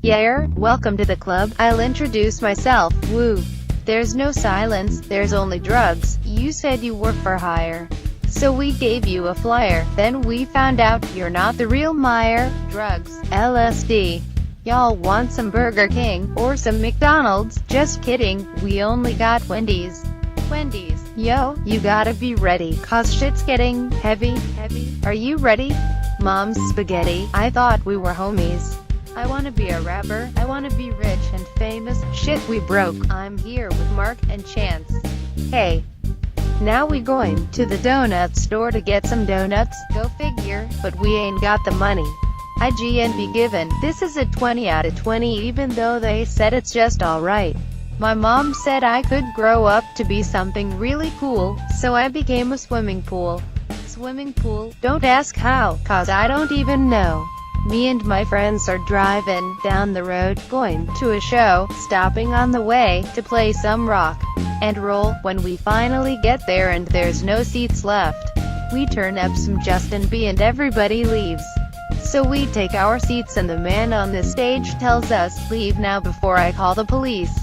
Yeah, welcome to the club. I'll introduce myself. Woo. There's no silence, there's only drugs. You said you were for hire, so we gave you a flyer. Then we found out you're not the real Meyer. Drugs. LSD. Y'all want some Burger King, or some McDonald's? Just kidding, we only got Wendy's. Wendy's. Yo, you gotta be ready, cause shit's getting heavy. Are you ready? Mom's spaghetti. I thought we were homies. I wanna be a rapper, I wanna be rich and famous. Shit, we broke. I'm here with Mark and Chance. Hey. Now we going to the donut store to get some donuts. Go figure, but we ain't got the money. IGN given. This is a 20 out of 20 even though they said it's just alright. My mom said I could grow up to be something really cool, so I became a swimming pool. Swimming pool? Don't ask how, cause I don't even know. Me and my friends are driving down the road, going to a show, stopping on the way to play some rock and roll. When we finally get there and there's no seats left, we turn up some Justin Bieber and everybody leaves. So we take our seats and the man on the stage tells us, leave now before I call the police.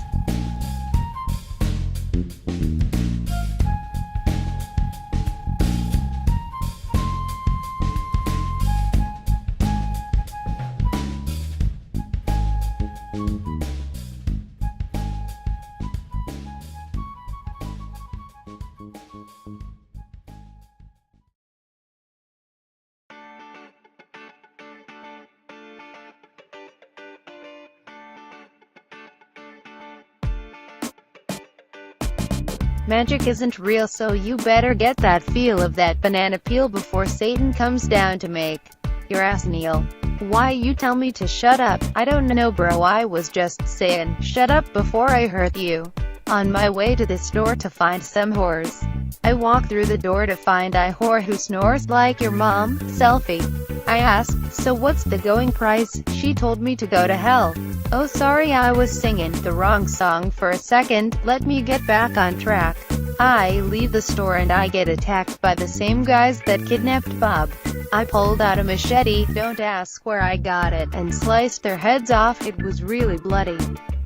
Magic isn't real, so you better get that feel of that banana peel before Satan comes down to make your ass kneel. Why you tell me to shut up? I don't know bro, I was just saying, shut up before I hurt you. On my way to the store to find some whores. I walk through the door to find a whore who snores like your mom. Selfie. I asked, so what's the going price? She told me to go to hell. Oh sorry, I was singing the wrong song for a second, let me get back on track. I leave the store and I get attacked by the same guys that kidnapped Bob. I pulled out a machete, don't ask where I got it, and sliced their heads off. It was really bloody.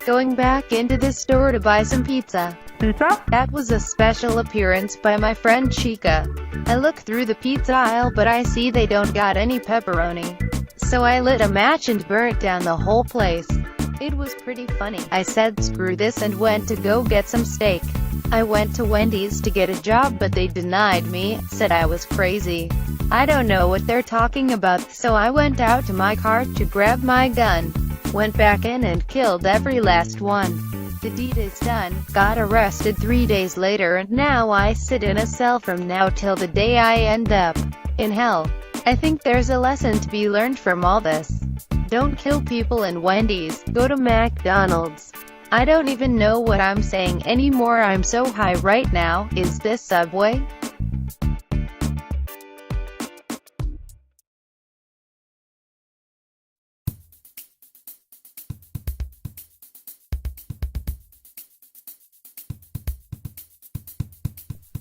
Going back into the store to buy some pizza. That was a special appearance by my friend Chica. I look through the pizza aisle but I see they don't got any pepperoni. So I lit a match and burnt down the whole place. It was pretty funny. I said screw this and went to go get some steak. I went to Wendy's to get a job but they denied me, said I was crazy. I don't know what they're talking about, so I went out to my car to grab my gun. Went back in and killed every last one. The deed is done. Got arrested 3 days later and now I sit in a cell from now till the day I end up in hell. I think there's a lesson to be learned from all this. Don't kill people in Wendy's, go to McDonald's. I don't even know what I'm saying anymore, I'm so high right now. Is this Subway?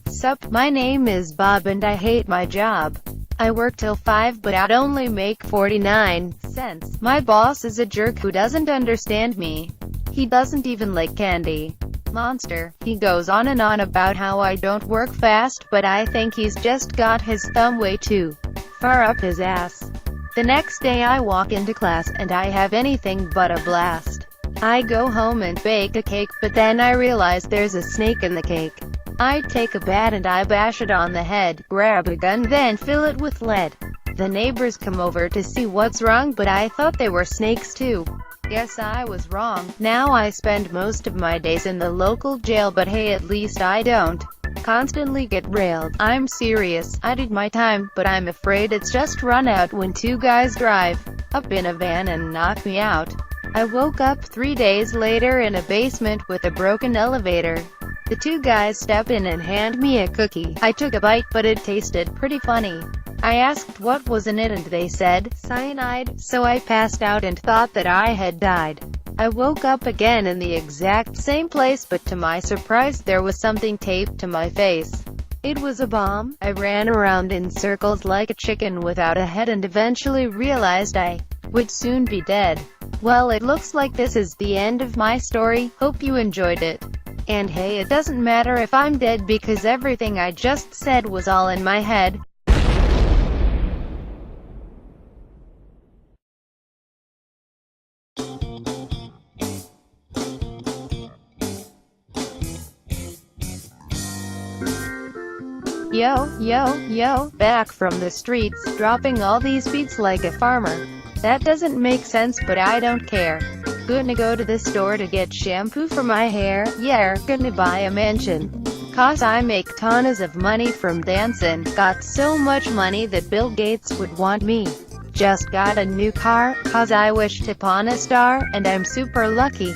Sup, my name is Bob and I hate my job. I work till 5 but I'd only make 49 cents. My boss is a jerk who doesn't understand me. He doesn't even like candy. Monster. He goes on and on about how I don't work fast, but I think he's just got his thumb way too far up his ass. The next day I walk into class and I have anything but a blast. I go home and bake a cake, but then I realize there's a snake in the cake. I take a bat and I bash it on the head, grab a gun then fill it with lead. The neighbors come over to see what's wrong but I thought they were snakes too. Guess I was wrong. Now I spend most of my days in the local jail but hey at least I don't constantly get railed. I'm serious, I did my time, but I'm afraid it's just run out when two guys drive up in a van and knock me out. I woke up 3 days later in a basement with a broken elevator. The two guys step in and hand me a cookie. I took a bite but it tasted pretty funny. I asked what was in it and they said, cyanide, so I passed out and thought that I had died. I woke up again in the exact same place but to my surprise there was something taped to my face. It was a bomb. I ran around in circles like a chicken without a head and eventually realized I would soon be dead. Well, it looks like this is the end of my story. Hope you enjoyed it. And hey, it doesn't matter if I'm dead because everything I just said was all in my head. Yo, back from the streets, dropping all these beats like a farmer. That doesn't make sense, but I don't care. Gonna go to the store to get shampoo for my hair, yeah, gonna buy a mansion. Cause I make tons of money from dancing, got so much money that Bill Gates would want me. Just got a new car, cause I wished upon a star, and I'm super lucky.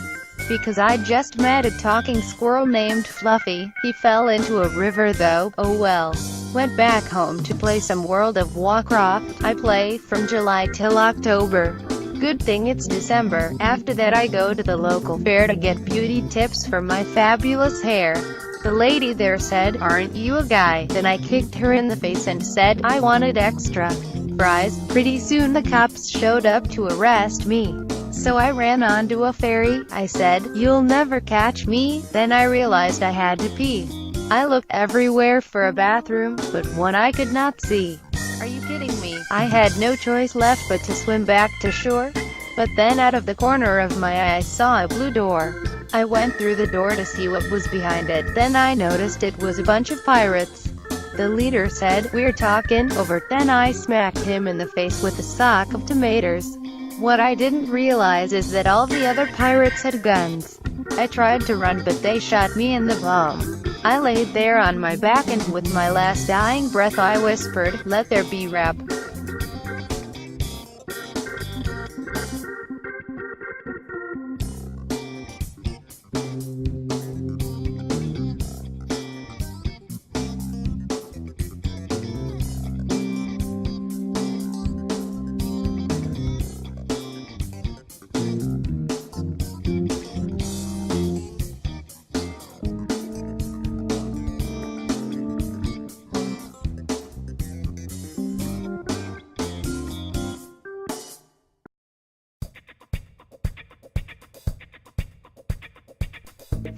Because I just met a talking squirrel named Fluffy. He fell into a river though, oh well. Went back home to play some World of Warcraft. I play from July till October. Good thing it's December. After that I go to the local fair to get beauty tips for my fabulous hair. The lady there said, "Aren't you a guy?" Then I kicked her in the face and said, I wanted extra fries. Pretty soon the cops showed up to arrest me. So I ran onto a ferry. I said, "You'll never catch me." Then I realized I had to pee. I looked everywhere for a bathroom, but one I could not see. Are you kidding me? I had no choice left but to swim back to shore. But then out of the corner of my eye I saw a blue door. I went through the door to see what was behind it. Then I noticed it was a bunch of pirates. The leader said, "We're talking over." Then I smacked him in the face with a sack of tomatoes. What I didn't realize is that all the other pirates had guns. I tried to run but they shot me in the bum. I laid there on my back and with my last dying breath I whispered, "Let there be rap."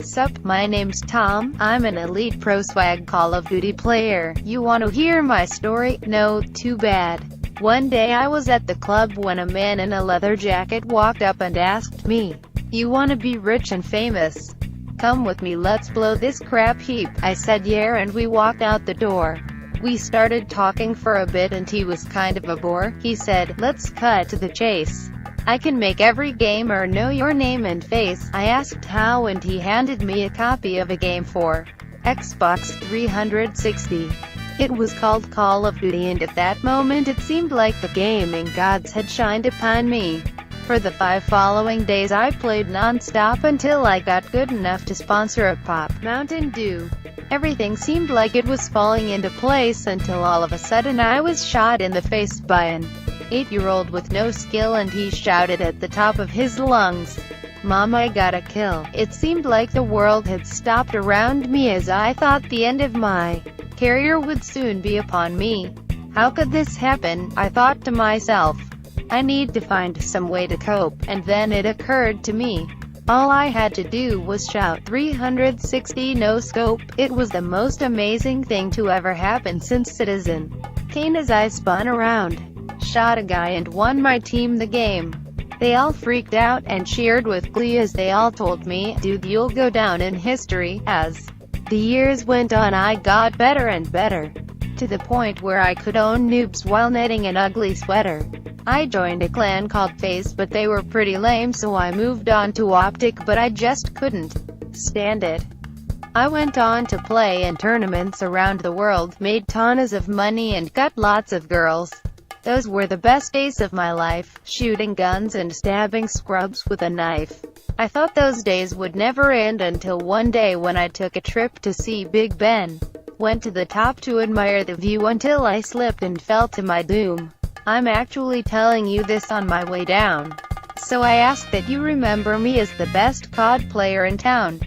Sup, my name's Tom, I'm an elite pro swag Call of Duty player. You wanna hear my story? No, too bad. One day I was at the club when a man in a leather jacket walked up and asked me, "You wanna be rich and famous? Come with me, let's blow this crap heap." I said yeah, and we walked out the door. We started talking for a bit and he was kind of a bore. He said, "Let's cut to the chase. I can make every gamer know your name and face." I asked how and he handed me a copy of a game for Xbox 360. It was called Call of Duty, and at that moment it seemed like the gaming gods had shined upon me. For the 5 following days I played non-stop until I got good enough to sponsor a Pop Mountain Dew. Everything seemed like it was falling into place until all of a sudden I was shot in the face by an 8-year-old with no skill, and he shouted at the top of his lungs, "Mom, I got a kill." It seemed like the world had stopped around me as I thought the end of my career would soon be upon me. How could this happen? I thought to myself. I need to find some way to cope, and then it occurred to me. All I had to do was shout 360 no scope. It was the most amazing thing to ever happen since Citizen Kane. As I spun around, shot a guy and won my team the game. They all freaked out and cheered with glee as they all told me, "Dude, you'll go down in history." As the years went on I got better and better, to the point where I could own noobs while knitting an ugly sweater. I joined a clan called Phase, but they were pretty lame, so I moved on to Optic, but I just couldn't stand it. I went on to play in tournaments around the world, made tons of money and got lots of girls. Those were the best days of my life, shooting guns and stabbing scrubs with a knife. I thought those days would never end until one day when I took a trip to see Big Ben. Went to the top to admire the view until I slipped and fell to my doom. I'm actually telling you this on my way down. So I ask that you remember me as the best COD player in town.